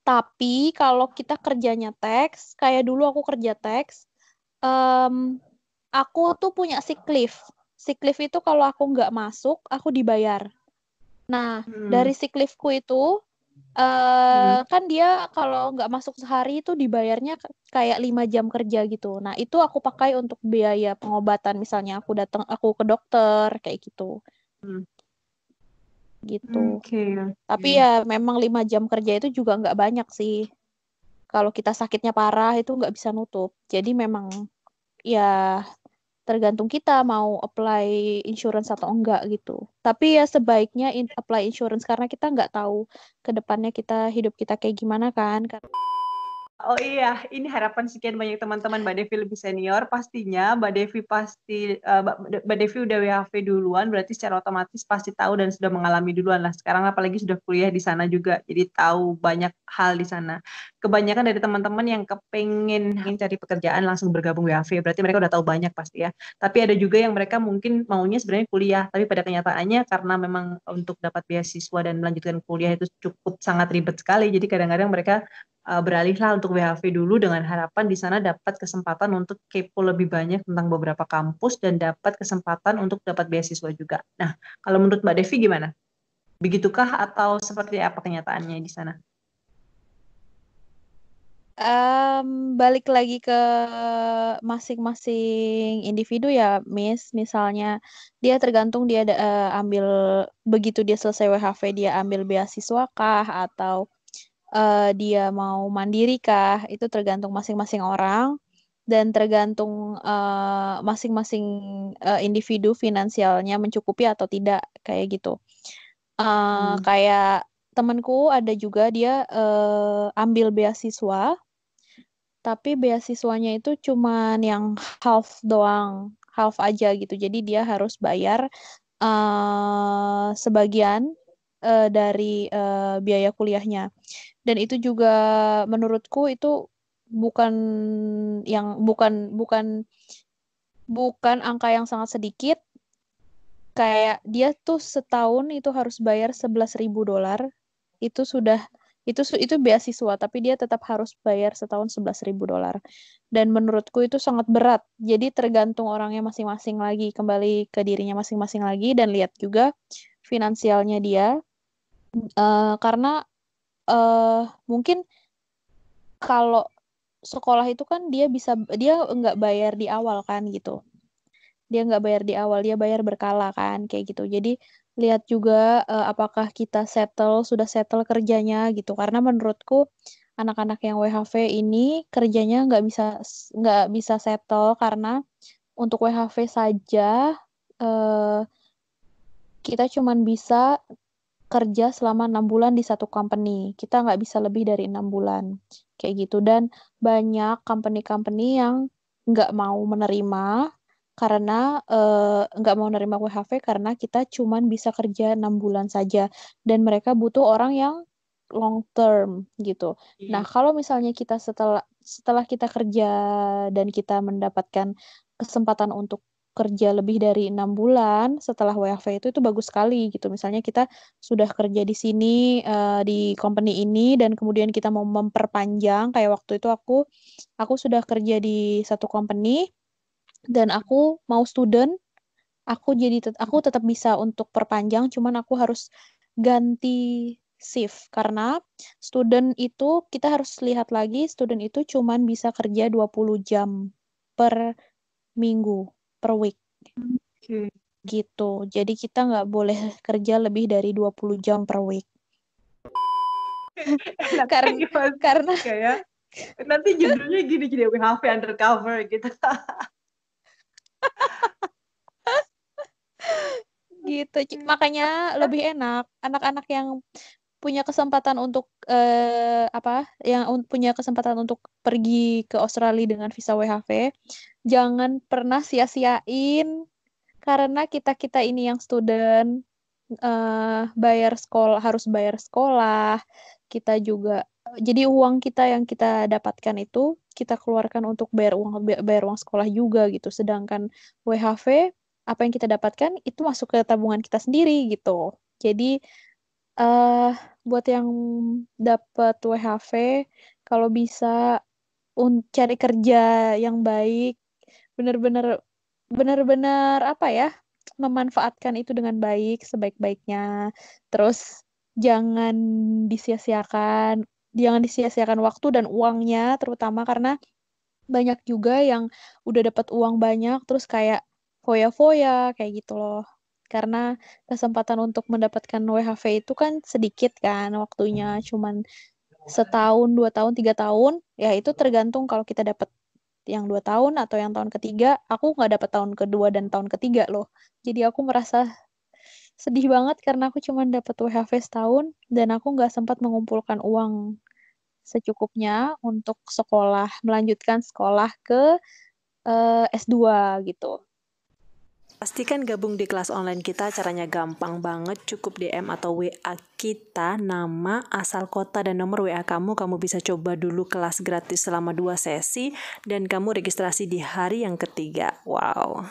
Tapi kalau kita kerjanya teks, kayak dulu aku kerja teks, em, aku tuh punya sick leave. Sick leave itu kalau aku nggak masuk, aku dibayar. Nah, Hmm. dari sick leave-ku itu, Hmm. kan dia kalau nggak masuk sehari itu dibayarnya kayak 5 jam kerja gitu. Nah, itu aku pakai untuk biaya pengobatan. Misalnya aku ke dokter, kayak gitu. Hmm. Gitu. Oke, Tapi oke. ya memang 5 jam kerja itu juga nggak banyak sih. Kalau kita sakitnya parah itu nggak bisa nutup. Jadi memang ya tergantung kita mau apply insurance atau enggak gitu. Tapi ya sebaiknya apply insurance karena kita nggak tahu ke depannya hidup kita kayak gimana kan. Oh iya, ini harapan sekian banyak teman-teman. Mbak Devi lebih senior, pastinya Mbak Devi udah WHV duluan, berarti secara otomatis pasti tahu dan sudah mengalami duluan lah. Sekarang apalagi sudah kuliah di sana juga, jadi tahu banyak hal di sana. Kebanyakan dari teman-teman yang kepengen cari pekerjaan langsung bergabung WHV, berarti mereka udah tahu banyak pasti ya. Tapi ada juga yang mereka mungkin maunya sebenarnya kuliah, tapi pada kenyataannya karena memang untuk dapat beasiswa dan melanjutkan kuliah itu cukup sangat ribet sekali, jadi kadang-kadang mereka beralihlah untuk WHV dulu dengan harapan di sana dapat kesempatan untuk kepo lebih banyak tentang beberapa kampus dan dapat kesempatan untuk dapat beasiswa juga. Nah, kalau menurut Mbak Devi gimana? Begitukah atau seperti apa kenyataannya di sana? Balik lagi ke masing-masing individu ya, Miss. Misalnya dia tergantung ambil begitu dia selesai WHV dia ambil beasiswa kah atau dia mau mandiri kah, itu tergantung masing-masing orang dan tergantung masing-masing individu finansialnya mencukupi atau tidak kayak gitu. Hmm. Kayak temanku ada juga dia ambil beasiswa, tapi beasiswanya itu cuman yang half doang, half aja gitu. Jadi dia harus bayar sebagian dari biaya kuliahnya. Dan itu juga menurutku itu bukan bukan bukan bukan angka yang sangat sedikit. Kayak dia tuh setahun itu harus bayar $11.000. Itu sudah itu beasiswa, tapi dia tetap harus bayar setahun $11.000. Dan menurutku itu sangat berat. Jadi tergantung orangnya masing-masing lagi, kembali ke dirinya masing-masing lagi dan lihat juga finansialnya dia. Karena eh mungkin kalau sekolah itu kan dia nggak bayar di awal kan gitu. Dia nggak bayar di awal, dia bayar berkala kan kayak gitu. Jadi lihat juga apakah kita sudah settle kerjanya gitu. Karena menurutku anak-anak yang WHV ini kerjanya nggak bisa settle karena untuk WHV saja eh, kita cuman bisa kerja selama 6 bulan di satu company. Kita nggak bisa lebih dari 6 bulan. Kayak gitu. Dan banyak company-company yang nggak mau menerima karena nggak mau menerima WHV karena kita cuman bisa kerja 6 bulan saja. Dan mereka butuh orang yang long term gitu. Nah, kalau misalnya kita setelah kita kerja dan kita mendapatkan kesempatan untuk kerja lebih dari 6 bulan setelah WFH itu bagus sekali gitu. Misalnya kita sudah kerja di sini di company ini dan kemudian kita mau memperpanjang kayak waktu itu aku sudah kerja di satu company dan aku mau student, aku tetap bisa untuk perpanjang cuman aku harus ganti shift karena student itu kita harus lihat lagi student itu cuman bisa kerja 20 jam per minggu per week Oke. gitu. Jadi kita nggak boleh kerja lebih dari 20 jam per week. Enaknya Karena gimana sih? karena Kayak nanti judulnya gini jadi WHV undercover gitu. gitu. Makanya lebih enak anak-anak yang punya kesempatan untuk punya kesempatan untuk pergi ke Australia dengan visa WHV, jangan pernah sia-siain karena kita-kita ini yang student harus bayar sekolah, kita juga jadi uang kita yang kita dapatkan itu kita keluarkan untuk bayar uang sekolah juga gitu. Sedangkan WHV apa yang kita dapatkan itu masuk ke tabungan kita sendiri gitu. Jadi eh buat yang dapat WHV, kalau bisa cari kerja yang baik, bener-bener bener-bener apa ya, memanfaatkan itu dengan baik sebaik-baiknya. Terus jangan disia-siakan, jangan disia-siakan waktu dan uangnya, terutama karena banyak juga yang udah dapat uang banyak terus kayak foya-foya kayak gitu loh. Karena kesempatan untuk mendapatkan WHV itu kan sedikit kan waktunya, cuman setahun, 2 tahun, 3 tahun. Ya itu tergantung kalau kita dapat yang 2 tahun atau yang tahun ketiga. Aku nggak dapat tahun kedua dan tahun ketiga loh. Jadi aku merasa sedih banget karena aku cuma dapat WHV setahun dan aku nggak sempat mengumpulkan uang secukupnya untuk sekolah, melanjutkan sekolah ke S2 gitu. Pastikan gabung di kelas online kita, caranya gampang banget, cukup DM atau WA kita, nama, asal kota, dan nomor WA kamu. Kamu bisa coba dulu kelas gratis selama 2 sesi, dan kamu registrasi di hari yang ketiga. Wow.